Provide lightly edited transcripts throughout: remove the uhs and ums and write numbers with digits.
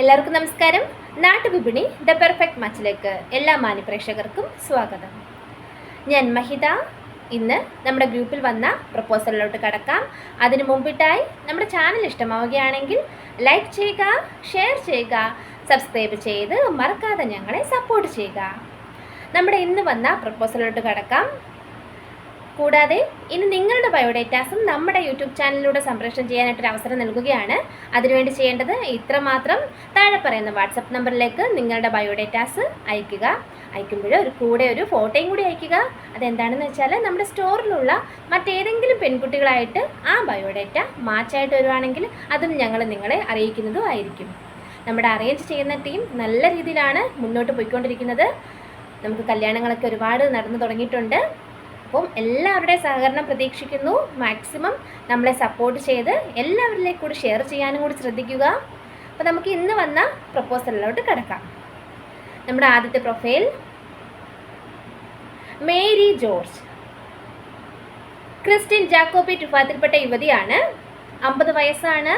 എല്ലാവർക്കും നമസ്കാരം. നാട്ടുവിപണി the perfect മാച്ചിലേക്ക് എല്ലാ മാന്യപ്രേക്ഷകർക്കും സ്വാഗതം. ഞാൻ മഹിത. ഇന്ന് നമ്മുടെ ഗ്രൂപ്പിൽ വന്ന പ്രപ്പോസലിലോട്ട് കടക്കാം. അതിനു മുമ്പിട്ടായി നമ്മുടെ ചാനൽ ഇഷ്ടമാവുകയാണെങ്കിൽ ലൈക്ക് ചെയ്യുക, ഷെയർ ചെയ്യുക, സബ്സ്ക്രൈബ് ചെയ്ത് മറക്കാതെ ഞങ്ങളെ സപ്പോർട്ട് ചെയ്യുക. നമ്മുടെ ഇന്ന് വന്ന പ്രപ്പോസലിലോട്ട് കടക്കാം. കൂടാതെ ഇനി നിങ്ങളുടെ ബയോഡേറ്റാസും നമ്മുടെ യൂട്യൂബ് ചാനലിലൂടെ സംപ്രേഷണം ചെയ്യാനായിട്ടൊരു അവസരം നൽകുകയാണ്. അതിനുവേണ്ടി ചെയ്യേണ്ടത് ഇത്രമാത്രം: താഴെ പറയുന്ന വാട്സപ്പ് നമ്പറിലേക്ക് നിങ്ങളുടെ ബയോഡേറ്റാസ് അയയ്ക്കുക. അയക്കുമ്പോൾ കൂടെ ഒരു ഫോട്ടോയും കൂടി അയയ്ക്കുക. അതെന്താണെന്ന് വെച്ചാൽ നമ്മുടെ സ്റ്റോറിലുള്ള മറ്റേതെങ്കിലും പെൺകുട്ടികളായിട്ട് ആ ബയോഡേറ്റ മാച്ചായിട്ട് വരുവാണെങ്കിൽ അതും ഞങ്ങൾ നിങ്ങളെ അറിയിക്കുന്നതും ആയിരിക്കും. നമ്മുടെ അറേഞ്ച് ചെയ്യുന്ന ടീം നല്ല രീതിയിലാണ് മുന്നോട്ട് പോയിക്കൊണ്ടിരിക്കുന്നത്. നമുക്ക് കല്യാണങ്ങളൊക്കെ ഒരുപാട് നടന്നു തുടങ്ങിയിട്ടുണ്ട്. അപ്പം എല്ലാവരുടെയും സഹകരണം പ്രതീക്ഷിക്കുന്നു. മാക്സിമം നമ്മളെ സപ്പോർട്ട് ചെയ്ത് എല്ലാവരിലേക്കും കൂടി ഷെയർ ചെയ്യാനും കൂടി ശ്രദ്ധിക്കുക. അപ്പോൾ നമുക്ക് ഇന്ന് വന്ന പ്രപ്പോസലിലോട്ട് കിടക്കാം. നമ്മുടെ ആദ്യത്തെ പ്രൊഫൈൽ മേരി ജോർജ്, ക്രിസ്ത്യൻ ജാക്കോബി ടുഫാത്തിൽപ്പെട്ട യുവതിയാണ്. 50 വയസ്സാണ്.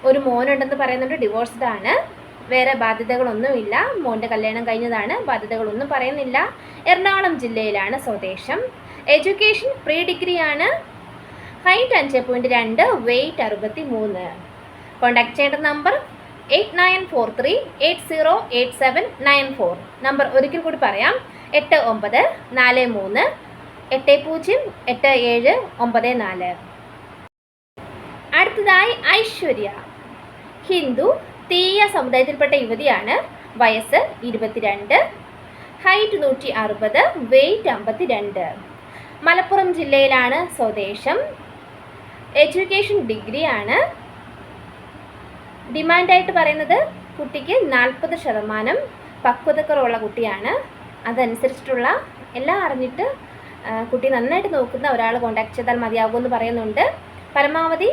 ഒരു മോനുണ്ടെന്ന് പറയുന്നുണ്ട്. ഡിവോഴ്സ്ഡ് ആണ്. വേറെ ബാധ്യതകളൊന്നുമില്ല. മോൻ്റെ കല്യാണം കഴിഞ്ഞതാണ്. ബാധ്യതകളൊന്നും പറയുന്നില്ല. എറണാകുളം ജില്ലയിലാണ് സ്വദേശം. എഡ്യൂക്കേഷൻ പ്രീ ഡിഗ്രി ആണ്. Height 5.2, weight 63. കോൺടാക്ട് ചെയ്യേണ്ട നമ്പർ 8943808794. നമ്പർ ഒരിക്കൽ കൂടി പറയാം: 8943808794. അടുത്തതായി ഐശ്വര്യ, ഹിന്ദു, തീയ സമുദായത്തിൽപ്പെട്ട യുവതിയാണ്. വയസ്സ് 22, ഹൈറ്റ് 160, വെയ്റ്റ് 52. മലപ്പുറം ജില്ലയിലാണ് സ്വദേശം. എഡ്യൂക്കേഷൻ ഡിഗ്രി ആണ്. ഡിമാൻഡായിട്ട് പറയുന്നത് കുട്ടിക്ക് 40% പക്വതക്കുറവുള്ള കുട്ടിയാണ്. അതനുസരിച്ചിട്ടുള്ള എല്ലാം അറിഞ്ഞിട്ട് കുട്ടി നന്നായിട്ട് നോക്കുന്ന ഒരാൾ കോൺടാക്ട് ചെയ്താൽ മതിയാകുമെന്ന് പറയുന്നുണ്ട്. പരമാവധി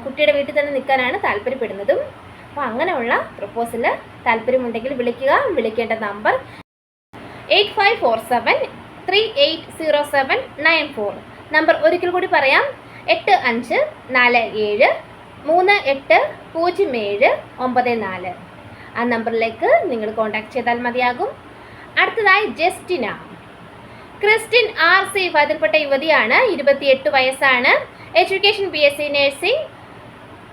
കുട്ടിയുടെ വീട്ടിൽ തന്നെ നിൽക്കാനാണ് താല്പര്യപ്പെടുന്നതും. അപ്പോൾ അങ്ങനെയുള്ള പ്രപ്പോസൽ താല്പര്യമുണ്ടെങ്കിൽ വിളിക്കുക. വിളിക്കേണ്ട നമ്പർ 8547380794. നമ്പർ ഒരിക്കൽ കൂടി പറയാം: 8547380794. ആ നമ്പറിലേക്ക് നിങ്ങൾ കോൺടാക്ട് ചെയ്താൽ മതിയാകും. അടുത്തതായി ജസ്റ്റിന, ക്രിസ്ത്യൻ RC വിഭാഗത്തിൽപ്പെട്ട യുവതിയാണ്. 28 വയസ്സാണ്. Education BSc nursing.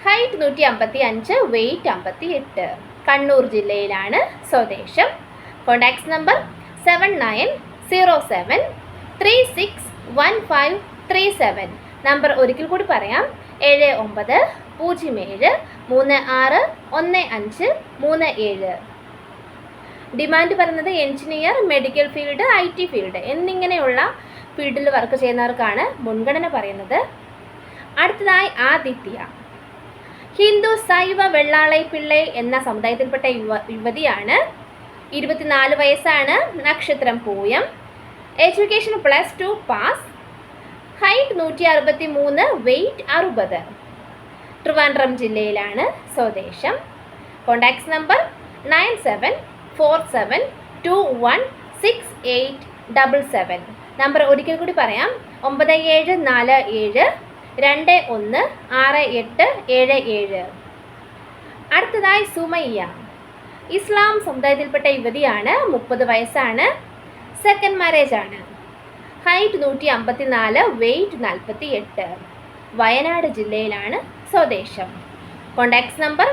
Height 155, weight 58. Kannur ജില്ലയിലാണ് സ്വദേശം. Contacts number 7907361537. നമ്പർ ഒരിക്കൽ കൂടി പറയാം: 7907361537. ഡിമാൻഡ് പറയുന്നത് engineer, medical field, IT field എന്നിങ്ങനെയുള്ള ഫീൽഡിൽ വർക്ക് ചെയ്യുന്നവർക്കാണ് മുൻഗണന പറയുന്നത്. അടുത്തതായി ആദിത്യ, ഹിന്ദു, ശൈവ, വെള്ളാളൈ പിള്ളൈ എന്ന സമുദായത്തിൽപ്പെട്ട യുവതിയാണ്. 24 വയസ്സാണ്. നക്ഷത്രം Pooyam. Education +2 pass. Height 163, weight 60. Trivandrum ജില്ലയിലാണ് സ്വദേശം. Contacts number 9747216877. നമ്പർ ഒരിക്കൽ കൂടി പറയാം: 9747216877. അടുത്തതായി സുമയ്യ, ഇസ്ലാം സമുദായത്തിൽപ്പെട്ട യുവതിയാണ്. 30 വയസ്സാണ്. സെക്കൻഡ് മാരേജ് ആണ്. Height 154, weight 48. വയനാട് ജില്ലയിലാണ് സ്വദേശം. Contacts number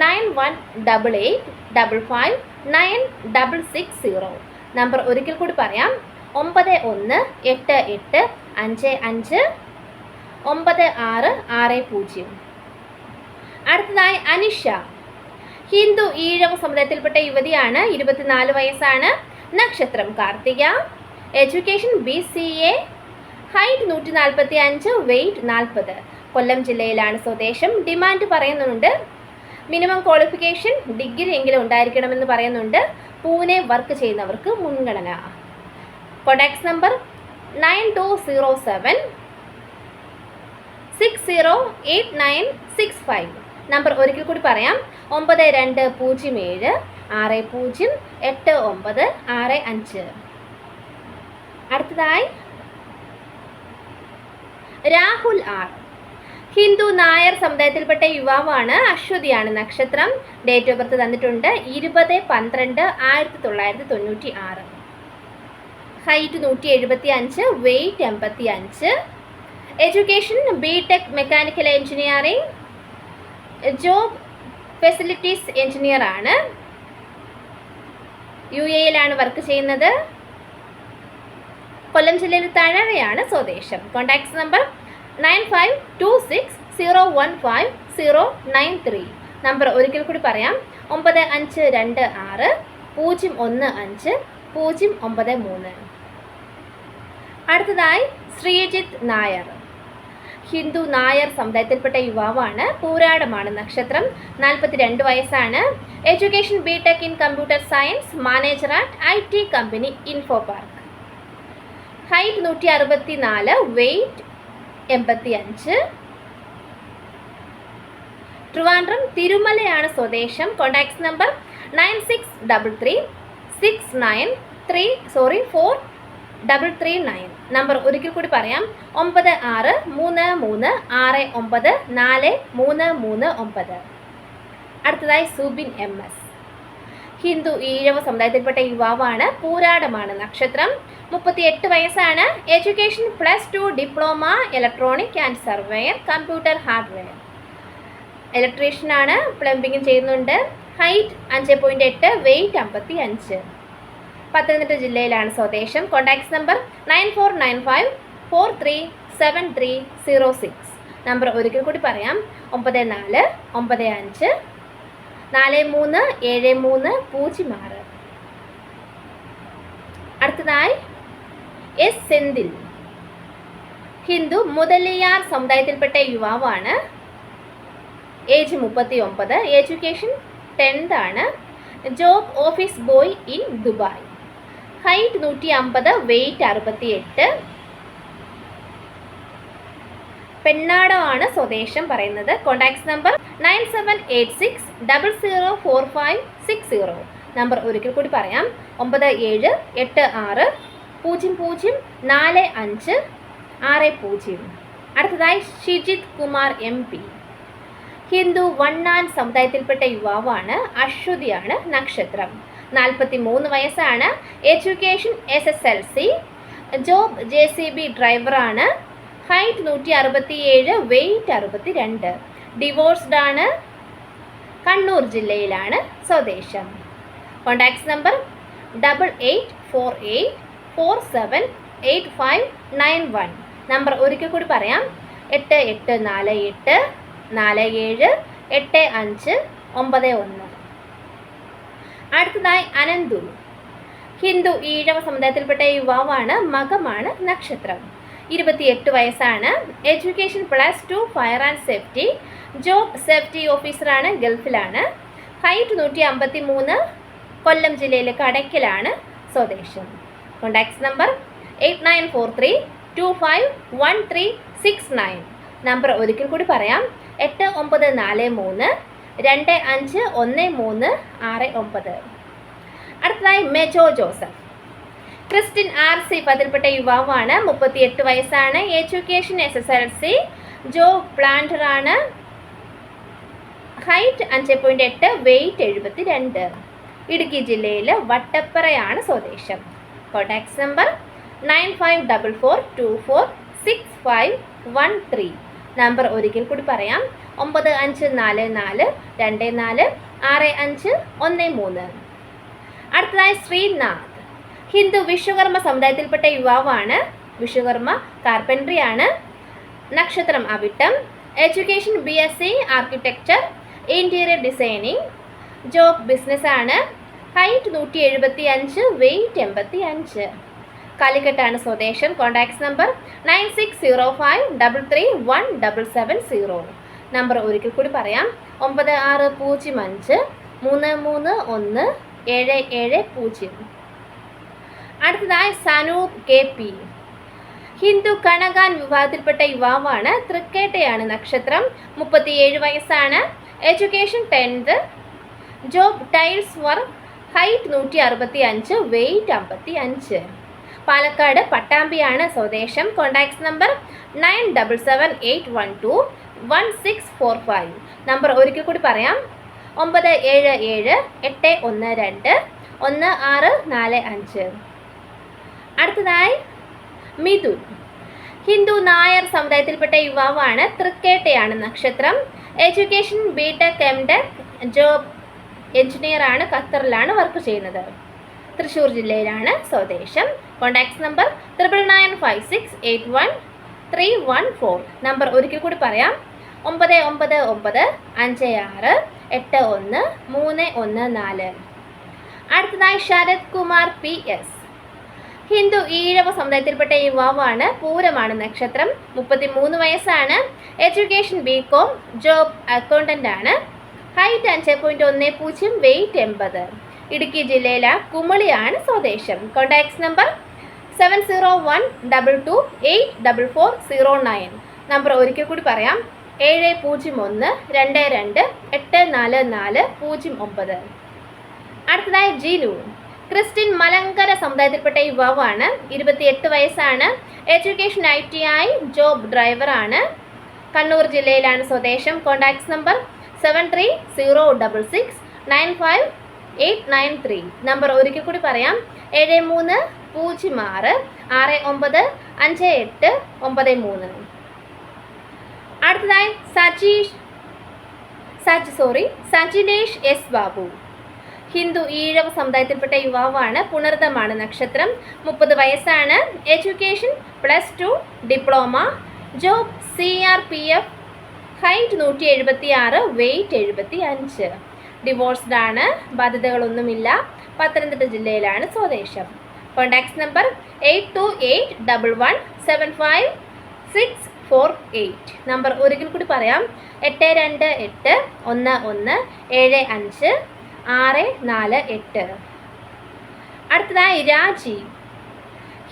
9188559660. നമ്പർ ഒരിക്കൽ കൂടി പറയാം: 9188559660. അടുത്തതായി അനിഷ, ഹിന്ദു, ഈഴവ സമുദായത്തിൽപ്പെട്ട യുവതിയാണ്. 24 വയസ്സാണ്. നക്ഷത്രം Karthika. Education BCA. Height 145, weight 40. Kollam ജില്ലയിലാണ് സ്വദേശം. ഡിമാൻഡ് പറയുന്നുണ്ട് മിനിമം ക്വാളിഫിക്കേഷൻ ഡിഗ്രി എങ്കിലും ഉണ്ടായിരിക്കണമെന്ന് പറയുന്നുണ്ട്. പൂനെ വർക്ക് ചെയ്യുന്നവർക്ക് മുൻഗണന. Contacts number 9207608965. നമ്പർ ഒരിക്കൽ കൂടി പറയാം: 9207608965. അടുത്തതായി രാഹുൽ R, ഹിന്ദു നായർ സമുദായത്തിൽപ്പെട്ട യുവാവാണ്. അശ്വതിയാണ് നക്ഷത്രം. ഡേറ്റ് ഓഫ് ബർത്ത് തന്നിട്ടുണ്ട് 20-12-1996. Height 175, weight 85. Education B Tech mechanical engineering, job facilities engineer ആണ്. UAE-യിലാണ് വർക്ക് ചെയ്യുന്നത്. കൊല്ലം ജില്ലയിൽ തഴവയാണ് സ്വദേശം. Contacts number 9526015093. നമ്പർ ഒരിക്കൽ കൂടി പറയാം, 9526015093. അടുത്തതായി ശ്രീജിത്ത് നായർ. ഹിന്ദു നായർ സമുദായത്തിൽപ്പെട്ട യുവാവാണ്. പൂരാടമാണ് നക്ഷത്രം. 42 വയസ്സാണ്. Education BTech in computer science, manager at IT company info park. Height 164, weight 85. Trivandrum തിരുമലയാണ് സ്വദേശം. Contacts number 9633694339. നമ്പർ ഒരിക്കൽ കൂടി പറയാം, 9633694339. അടുത്തതായി സുബിൻ MS. ഹിന്ദു ഈഴവ സമുദായത്തിൽപ്പെട്ട യുവാവാണ്. പൂരാടമാണ് നക്ഷത്രം. 38 വയസ്സാണ്. Education +2 diploma electronic and surveyor, computer hardware. ഇലക്ട്രീഷ്യനാണ്. പ്ലംബിംഗ് ചെയ്യുന്നുണ്ട്. Height 5.8, weight 55. പത്തനംതിട്ട ജില്ലയിലാണ് സ്വദേശം. Contacts number 9495437306. നമ്പർ ഒരിക്കൽ കൂടി പറയാം, 9495437306. അടുത്തതായി സെന്തിൽ. ഹിന്ദു മുതലിയാർ സമുദായത്തിൽപ്പെട്ട യുവാവാണ്. ഏജ് 39. എഡ്യൂക്കേഷൻ 10th ആണ്. Job office boy in Dubai. Height 150, weight 68. പെണ്ണാടമാണ് സ്വദേശം പറയുന്നത്. Contacts number 9786004560. നമ്പർ ഒരിക്കൽ കൂടി പറയാം, 9786004560. അടുത്തതായി ഷിജിത് കുമാർ MP. ഹിന്ദു വണ്ണാൻ സമുദായത്തിൽപ്പെട്ട യുവാവാണ്. അശ്വതിയാണ് നക്ഷത്രം. 43 വയസ്സാണ്. എഡ്യൂക്കേഷൻ SSLC, ജോബ് JCB ഡ്രൈവറാണ്. Height 167, weight 62. ഡിവോഴ്സ്ഡ് ആണ്. കണ്ണൂർ ജില്ലയിലാണ് സ്വദേശം. Contacts number 8848478591. നമ്പർ ഒരിക്കൽ കൂടി പറയാം, 8848478591. അടുത്തതായി അനന്തു. ഹിന്ദു ഈഴവ സമുദായത്തിൽപ്പെട്ട യുവാവാണ്. മകമാണ് നക്ഷത്രം. 28 വയസ്സാണ്. Education +2 fire and safety, job safety ഓഫീസറാണ്. ഗൾഫിലാണ്. ഹൈറ്റ് 153, കൊല്ലം ജില്ലയിലെ കടയ്ക്കലാണ് സ്വദേശം. Contacts number 8943251369. നമ്പർ ഒരിക്കൽ കൂടി പറയാം, 8943251369. അടുത്തതായി മെജോ ജോസഫ്. ക്രിസ്ത്യൻ RC പതിൽപ്പെട്ട യുവാവാണ്. 38 വയസ്സാണ്. എഡ്യൂക്കേഷൻ SSLC, ജോബ് പ്ലാന്ററാണ്. Height 5.8, weight 72. ഇടുക്കി ജില്ലയിൽ വട്ടപ്പറയാണ് സ്വദേശം. Contacts number 9544246513. നമ്പർ ഒരിക്കൽ കൂടി പറയാം, 9544246513. അടുത്തതായി ശ്രീനാഥ്. ഹിന്ദു വിശ്വകർമ്മ സമുദായത്തിൽപ്പെട്ട യുവാവാണ്. വിശ്വകർമ്മ കാർപ്പൻട്രി ആണ്. നക്ഷത്രം അവിട്ടം. Education BSc architecture, interior designing, job ബിസിനസ്സാണ്. Height 175, weight 85. കാലിക്കട്ടാണ് സ്വദേശം. Contacts number 9605331770. നമ്പർ ഒരിക്കൽ കൂടി പറയാം, 9605331770. അടുത്തതായി സനൂപ് KP. ഹിന്ദു കണകാൻ വിഭാഗത്തിൽപ്പെട്ട യുവാവാണ്. തൃക്കേട്ടയാണ് നക്ഷത്രം. 37 വയസ്സാണ്. Education 10th, job tiles work. Height 165, weight 55. Palakkad പട്ടാമ്പിയാണ് സ്വദേശം. Contacts number 977812 9645. നമ്പർ ഒരിക്കൽ കൂടി പറയാം, 9778121645. അടുത്തതായി മിഥുൻ. ഹിന്ദു നായർ സമുദായത്തിൽപ്പെട്ട യുവാവാണ്. തൃക്കേട്ടയാണ് നക്ഷത്രം. Education B Tech M Tech, job engineer ആണ്. ഖത്തറിലാണ് വർക്ക് ചെയ്യുന്നത്. തൃശ്ശൂർ ജില്ലയിലാണ് സ്വദേശം. Contact number 9996813114. നമ്പർ ഒരിക്കൽ കൂടി പറയാം, 999556813114. അടുത്തതായി ശരത് കുമാർ PS. ഹിന്ദു ഈഴവ സമുദായത്തിൽപ്പെട്ട യുവാവാണ്. പൂരമാണ് നക്ഷത്രം. 33 വയസ്സാണ്. എഡ്യൂക്കേഷൻ BCom, ജോബ് അക്കൗണ്ടന്റ് ആണ്. Height 5.10, weight 80. ഇടുക്കി ജില്ലയിലെ കുമളിയാണ് സ്വദേശം. Contact number 7012284409. നമ്പർ ഒരിക്കൽ കൂടി പറയാം, 7012284409. അടുത്തതായി ജിനു. ക്രിസ്ത്യൻ മലങ്കര സമുദായത്തിൽപ്പെട്ട യുവാവാണ്. 28 വയസ്സാണ്. എഡ്യൂക്കേഷൻ ITI, ജോബ് ഡ്രൈവർ ആണ്. കണ്ണൂർ ജില്ലയിലാണ് സ്വദേശം. Contact number 7306695893. നമ്പർ ഒരിക്കൽ കൂടി പറയാം, 7306695893. അടുത്തതായി സജിനേഷ് S. ബാബു. ഹിന്ദു ഈഴവ സമുദായത്തിൽപ്പെട്ട യുവാവാണ്. പുണർദമാണ് നക്ഷത്രം. 30 വയസ്സാണ്. Education +2, diploma, job CRPF, height 176, weight 75. Divorced ആണ്. ബാധ്യതകളൊന്നുമില്ല. പത്തനംതിട്ട ജില്ലയിലാണ് സ്വദേശം. Contact number 8281754648. നമ്പർ ഒരിക്കൽ കൂടി പറയാം, 828111754648. അടുത്തതായി രാജീവ്.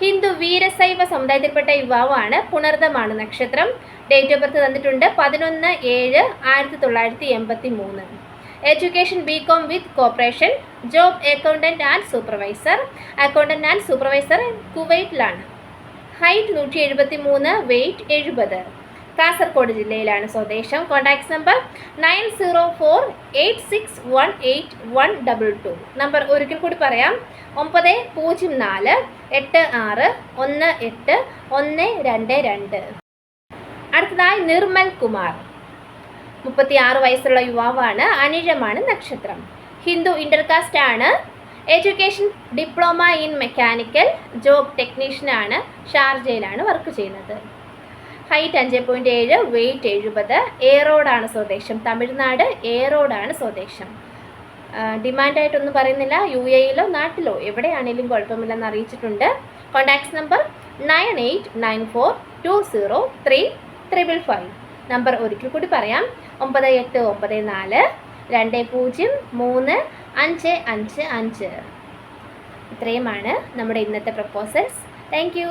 ഹിന്ദു വീരശൈവ സമുദായത്തിൽപ്പെട്ട യുവാവാണ്. പുണർദമാണ് നക്ഷത്രം. ഡേറ്റ് ഓഫ് ബർത്ത് തന്നിട്ടുണ്ട് 11/7/1983. Education BCom with corporation, job accountant and supervisor കുവൈറ്റിലാണ്. Height 173, weight 70. കാസർഗോഡ് ജില്ലയിലാണ് സ്വദേശം. Contact number 9048618122. നമ്പർ ഒരിക്കൽ കൂടി പറയാം, 9048618122. അടുത്തതായി നിർമ്മൽ കുമാർ. 36 വയസ്സുള്ള യുവാവാണ്. അനിഴമാണ് നക്ഷത്രം. ഹിന്ദു ഇന്റർകാസ്റ്റ് ആണ്. Education diploma in mechanical, job technician ആണ്. ഷാർജയിലാണ് വർക്ക് ചെയ്യുന്നത്. Height 5.7, weight 70. ഏറോഡാണ് സ്വദേശം. തമിഴ്നാട് ഏറോഡാണ് സ്വദേശം. ഡിമാൻഡായിട്ടൊന്നും പറയുന്നില്ല. UAEയിലോ നാട്ടിലോ എവിടെയാണെങ്കിലും കുഴപ്പമില്ലെന്ന് അറിയിച്ചിട്ടുണ്ട്. Contact number 9894203555. നമ്പർ ഒരിക്കൽ കൂടി പറയാം, 9894203555. ഇത്രയുമാണ് നമ്മുടെ ഇന്നത്തെ പ്രപ്പോസൽസ്. Thank you.